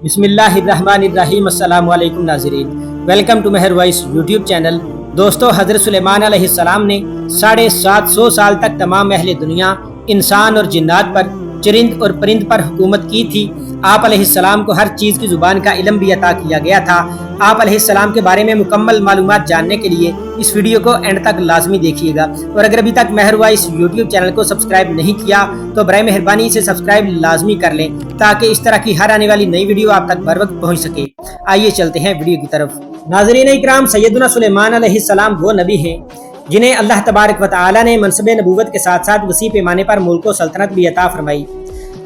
بسم اللہ الرحمن الرحیم۔ السلام علیکم ناظرین، ویلکم ٹو مہر وائس یوٹیوب چینل۔ دوستو، حضرت سلیمان علیہ السلام نے 750 سال تک تمام اہل دنیا، انسان اور جنات پر، چرند اور پرند پر حکومت کی تھی۔ آپ علیہ السلام کو ہر چیز کی زبان کا علم بھی عطا کیا گیا تھا۔ آپ علیہ السلام کے بارے میں مکمل معلومات جاننے کے لیے اس ویڈیو کو اینڈ تک لازمی دیکھیے گا، اور اگر ابھی تک مہر وائس یوٹیوب چینل کو سبسکرائب نہیں کیا تو برائے مہربانی اسے سبسکرائب لازمی کر لیں تاکہ اس طرح کی ہر آنے والی نئی ویڈیو آپ تک بر وقت پہنچ سکے۔ آئیے چلتے ہیں ویڈیو کی طرف۔ ناظرین اکرام، سیدنا سلیمان علیہ السلام وہ نبی ہیں جنہیں اللہ تبارک و تعالی نے منصب نبوت کے ساتھ ساتھ وسیع پیمانے پر ملک و سلطنت بھی عطا فرمائی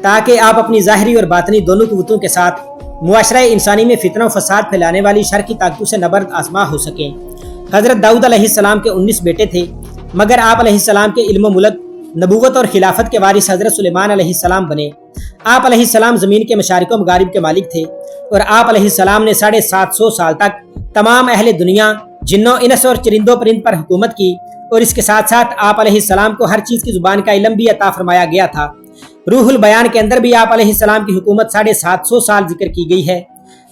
تاکہ آپ اپنی ظاہری اور باطنی دونوں قوتوں کے ساتھ معاشرہ انسانی میں فتنہ و فساد پھیلانے والی شر کی طاقتوں سے نبرد آزما ہو سکیں۔ حضرت داؤد علیہ السلام کے 19 بیٹے تھے، مگر آپ علیہ السلام کے علم و ملک، نبوت اور خلافت کے وارث حضرت سلیمان علیہ السلام بنے۔ آپ علیہ السلام زمین کے مشارق و مغارب کے مالک تھے، اور آپ علیہ السلام نے 750 سال تک تمام اہل دنیا، جنوں انس اور چرندوں پرند پر حکومت کی، اور اس کے ساتھ ساتھ آپ علیہ السلام کو ہر چیز کی زبان کا علم بھی عطا فرمایا گیا تھا۔ روح البیان کے اندر بھی آپ علیہ السلام کی حکومت 750 سال ذکر کی گئی ہے۔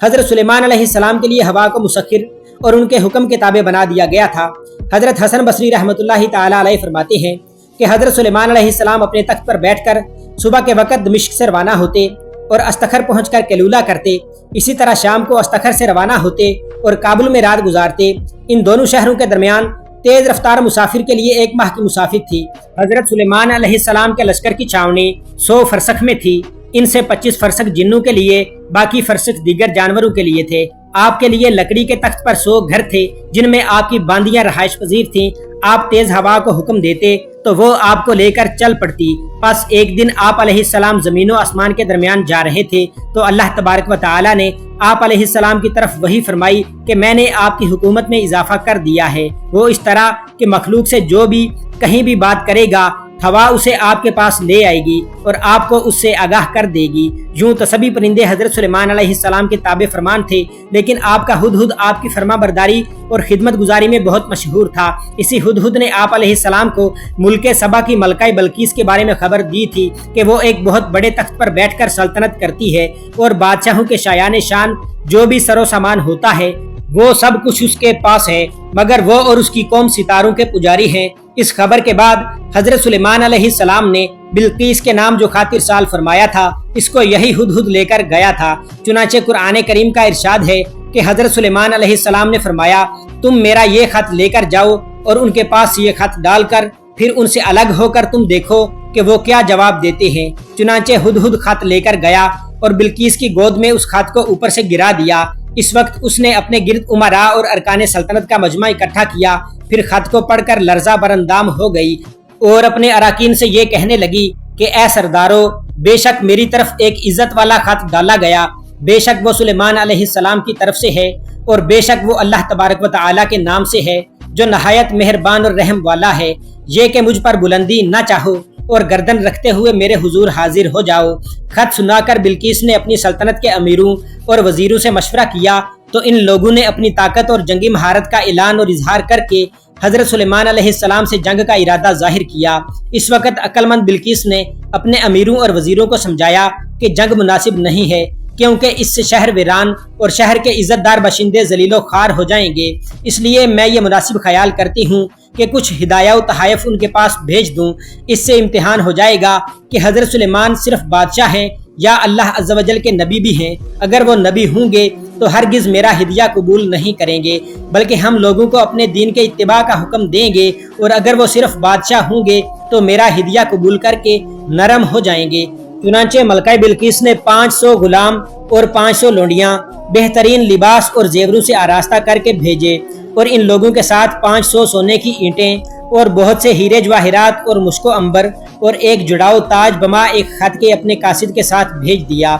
حضرت سلیمان علیہ السلام کے لیے ہوا کو مسخر اور ان کے حکم کے تابع بنا دیا گیا تھا۔ حضرت حسن بصری رحمۃ اللہ تعالی علیہ فرماتے ہیں کہ حضرت سلیمان علیہ السلام اپنے تخت پر بیٹھ کر صبح کے وقت دمشق سے روانہ ہوتے اور استخر پہنچ کر کیلولا کرتے، اسی طرح شام کو استخر سے روانہ ہوتے اور کابل میں رات گزارتے۔ ان دونوں شہروں کے درمیان تیز رفتار مسافر کے لیے 1 ماہ کی مسافت تھی۔ حضرت سلیمان علیہ السلام کے لشکر کی چھاونی 100 فرسخ میں تھی، ان سے 25 فرسخ جنوں کے لیے، باقی فرسخ دیگر جانوروں کے لیے تھے۔ آپ کے لیے لکڑی کے تخت پر 100 گھر تھے جن میں آپ کی باندیاں رہائش پذیر تھیں۔ آپ تیز ہوا کو حکم دیتے تو وہ آپ کو لے کر چل پڑتی۔ پس ایک دن آپ علیہ السلام زمین و آسمان کے درمیان جا رہے تھے تو اللہ تبارک و تعالی نے آپ علیہ السلام کی طرف وحی فرمائی کہ میں نے آپ کی حکومت میں اضافہ کر دیا ہے، وہ اس طرح کہ مخلوق سے جو بھی کہیں بھی بات کرے گا، ہوا اسے آپ کے پاس لے آئے گی اور آپ کو اس سے آگاہ کر دے گی۔ یوں تو سبھی پرندے حضرت سلیمان علیہ السلام کے تابع فرمان تھے، لیکن آپ کا ہدہد آپ کی فرما برداری اور خدمت گزاری میں بہت مشہور تھا۔ اسی ہدہد نے آپ علیہ السلام کو ملک سبا کی ملکہ بلقیس کے بارے میں خبر دی تھی کہ وہ ایک بہت بڑے تخت پر بیٹھ کر سلطنت کرتی ہے، اور بادشاہوں کے شایان شان جو بھی سر و سامان ہوتا ہے وہ سب کچھ اس کے پاس ہے، مگر وہ اور اس کی قوم ستاروں کے پجاری ہیں۔ اس خبر کے بعد حضرت سلیمان علیہ السلام نے بلقیس کے نام جو خط ارسال فرمایا تھا، اس کو یہی ہدہد لے کر گیا تھا۔ چنانچہ قرآن کریم کا ارشاد ہے کہ حضرت سلیمان علیہ السلام نے فرمایا، تم میرا یہ خط لے کر جاؤ اور ان کے پاس یہ خط ڈال کر پھر ان سے الگ ہو کر تم دیکھو کہ وہ کیا جواب دیتے ہیں۔ چنانچہ ہدہد خط لے کر گیا اور بلقیس کی گود میں اس خط کو اوپر سے گرا دیا۔ اس وقت اس نے اپنے گرد امراء اور ارکان سلطنت کا مجمع اکٹھا کیا، پھر خط کو پڑھ کر لرزہ براندام ہو گئی اور اپنے اراکین سے یہ کہنے لگی کہ اے سردارو، بے شک میری طرف ایک عزت والا خط ڈالا گیا، بے شک وہ سلیمان علیہ السلام کی طرف سے ہے، اور بے شک وہ اللہ تبارک و تعالی کے نام سے ہے جو نہایت مہربان اور رحم والا ہے۔ یہ کہ مجھ پر بلندی نہ چاہو اور گردن رکھتے ہوئے میرے حضور حاضر ہو جاؤ۔ خط سنا کر بلقیس نے اپنی سلطنت کے امیروں اور وزیروں سے مشورہ کیا تو ان لوگوں نے اپنی طاقت اور جنگی مہارت کا اعلان اور اظہار کر کے حضرت سلیمان علیہ السلام سے جنگ کا ارادہ ظاہر کیا۔ اس وقت عقل مند بلقیس نے اپنے امیروں اور وزیروں کو سمجھایا کہ جنگ مناسب نہیں ہے، کیونکہ اس سے شہر ویران اور شہر کے عزت دار باشندے ذلیل و خوار ہو جائیں گے۔ اس لیے میں یہ مناسب خیال کرتی ہوں کہ کچھ ہدایہ و تحائف ان کے پاس بھیج دوں۔ اس سے امتحان ہو جائے گا کہ حضرت سلیمان صرف بادشاہ ہیں یا اللہ عز و جل کے نبی بھی ہیں۔ اگر وہ نبی ہوں گے تو ہرگز میرا ہدیہ قبول نہیں کریں گے، بلکہ ہم لوگوں کو اپنے دین کے اتباع کا حکم دیں گے، اور اگر وہ صرف بادشاہ ہوں گے تو میرا ہدیہ قبول کر کے نرم ہو جائیں گے۔ چنانچہ ملکہ بلقیس نے 500 غلام اور 500 لونڈیاں بہترین لباس اور زیوروں سے آراستہ کر کے بھیجے، اور ان لوگوں کے ساتھ 500 سونے کی اینٹیں اور بہت سے ہیرے جواہرات اور مشک و عنبر اور ایک جڑاؤ تاج بما ایک خط کے اپنے قاصد کے ساتھ بھیج دیا۔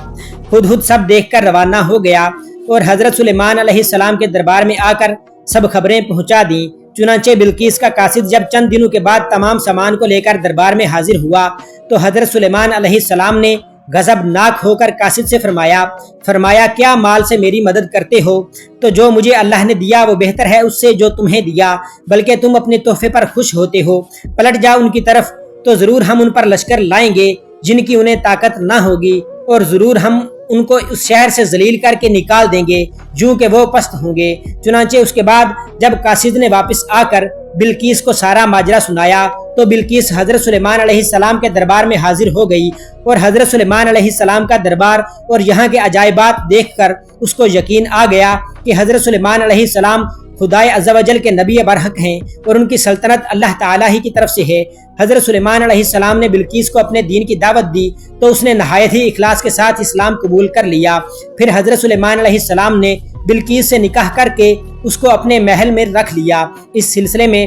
ہدہد سب دیکھ کر روانہ ہو گیا اور حضرت سلیمان علیہ السلام کے دربار میں آ کر سب خبریں پہنچا دیں۔ چنانچہ بلقیس کا قاصد جب چند دنوں کے بعد تمام سامان کو لے کر دربار میں حاضر ہوا تو حضرت سلیمان علیہ السلام نے غضب ناک ہو کر قاصد سے فرمایا کیا مال سے میری مدد کرتے ہو؟ تو جو مجھے اللہ نے دیا وہ بہتر ہے اس سے جو تمہیں دیا، بلکہ تم اپنے تحفے پر خوش ہوتے ہو۔ پلٹ جاؤ ان کی طرف تو ضرور ہم ان پر لشکر لائیں گے جن کی انہیں طاقت نہ ہوگی، اور ضرور ہم ان کو اس شہر سے ذلیل کر کے نکال دیں گے یوں کہ وہ پست ہوں گے۔ چنانچہ اس کے بعد جب قاصد نے واپس آ کر بلقیس کو سارا ماجرا سنایا تو بلقیس حضرت سلیمان علیہ السلام کے دربار میں حاضر ہو گئی، اور حضرت سلیمان علیہ السلام کا دربار اور یہاں کے عجائبات دیکھ کر اس کو یقین آ گیا کہ حضرت سلیمان علیہ السلام خدائے عز و جل کے نبی برحق ہیں اور ان کی سلطنت اللہ تعالیٰ ہی کی طرف سے ہے۔ حضرت سلیمان علیہ السلام نے بلقیس کو اپنے دین کی دعوت دی تو اس نے نہایت ہی اخلاص کے ساتھ اسلام قبول کر لیا۔ پھر حضرت سلیمان علیہ السلام نے بلقیس سے نکاح کر کے اس کو اپنے محل میں رکھ لیا۔ اس سلسلے میں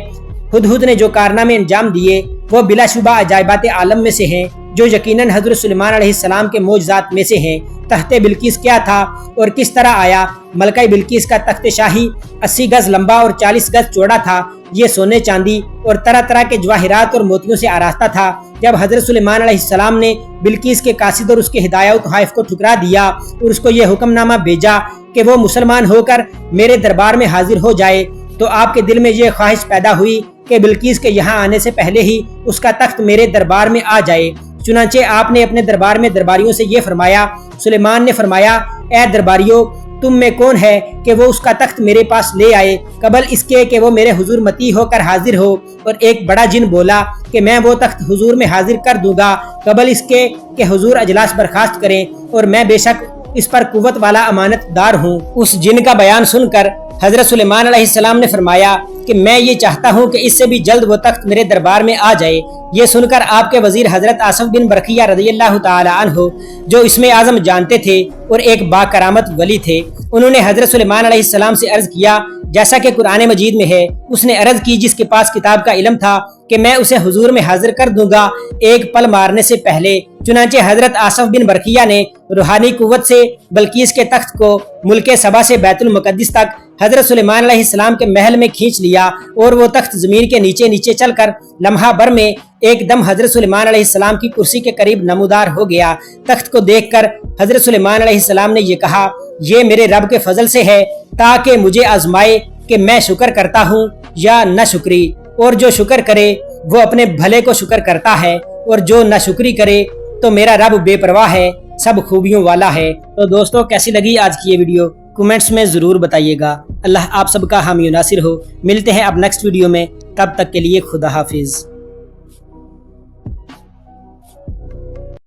ہدہد نے جو کارنامے انجام دیے وہ بلا شبہ عجائبات عالم میں سے ہیں، جو یقیناً حضرت سلیمان علیہ السلام کے معجزات میں سے ہیں۔ تخت بلقیس کیا تھا اور کس طرح آیا؟ ملکہ بلقیس کا تخت شاہی 80 گز لمبا اور 40 گز چوڑا تھا۔ یہ سونے چاندی اور طرح طرح کے جواہرات اور موتیوں سے آراستہ تھا۔ جب حضرت سلیمان علیہ السلام نے بلقیس کے قاصد اور اس کے ہدایہ و تحائف کو ٹھکرا دیا اور اس کو یہ حکم نامہ بھیجا کہ وہ مسلمان ہو کر میرے دربار میں حاضر ہو جائے، تو آپ کے دل میں یہ خواہش پیدا ہوئی کہ بلقیس کے یہاں آنے سے پہلے ہی اس کا تخت میرے دربار میں آ جائے۔ چنانچہ آپ نے اپنے دربار میں درباریوں سے یہ فرمایا۔ سلیمان نے فرمایا، اے درباریوں، تم میں کون ہے کہ وہ اس کا تخت میرے پاس لے آئے قبل اس کے کہ وہ میرے حضور متی ہو کر حاضر ہو؟ اور ایک بڑا جن بولا کہ میں وہ تخت حضور میں حاضر کر دوں گا قبل اس کے کہ حضور اجلاس برخاست کریں، اور میں بے شک اس پر قوت والا امانت دار ہوں۔ اس جن کا بیان سن کر حضرت سلیمان علیہ السلام نے فرمایا کہ میں یہ چاہتا ہوں کہ اس سے بھی جلد وہ تخت میرے دربار میں آ جائے۔ یہ سن کر آپ کے وزیر حضرت آصف بن برقیہ رضی اللہ تعالی عنہ، جو اسم اعظم جانتے تھے اور ایک با کرامت ولی تھے، انہوں نے حضرت سلیمان علیہ السلام سے عرض کیا جیسا کہ قرآن مجید میں ہے۔ اس نے عرض کی جس کے پاس کتاب کا علم تھا کہ میں اسے حضور میں حاضر کر دوں گا ایک پل مارنے سے پہلے۔ چنانچہ حضرت آصف بن برقیہ نے روحانی قوت سے بلقیس کے تخت کو ملک سبا سے بیت المقدس تک حضرت سلیمان علیہ السلام کے محل میں کھینچ لیا، اور وہ تخت زمین کے نیچے نیچے چل کر لمحہ بھر میں ایک دم حضرت سلیمان علیہ السلام کی کرسی کے قریب نمودار ہو گیا۔ تخت کو دیکھ کر حضرت سلیمان علیہ السلام نے یہ کہا، یہ میرے رب کے فضل سے ہے تاکہ مجھے آزمائے کہ میں شکر کرتا ہوں یا نہ شکری، اور جو شکر کرے وہ اپنے بھلے کو شکر کرتا ہے، اور جو نہ شکری کرے تو میرا رب بے پرواہ ہے، سب خوبیوں والا ہے۔ تو دوستو، کیسی لگی آج کی یہ ویڈیو؟ کومنٹس میں ضرور بتائیے گا۔ اللہ آپ سب کا حامی و ناصر ہو۔ ملتے ہیں اب نیکسٹ ویڈیو میں، تب تک کے لیے خدا حافظ۔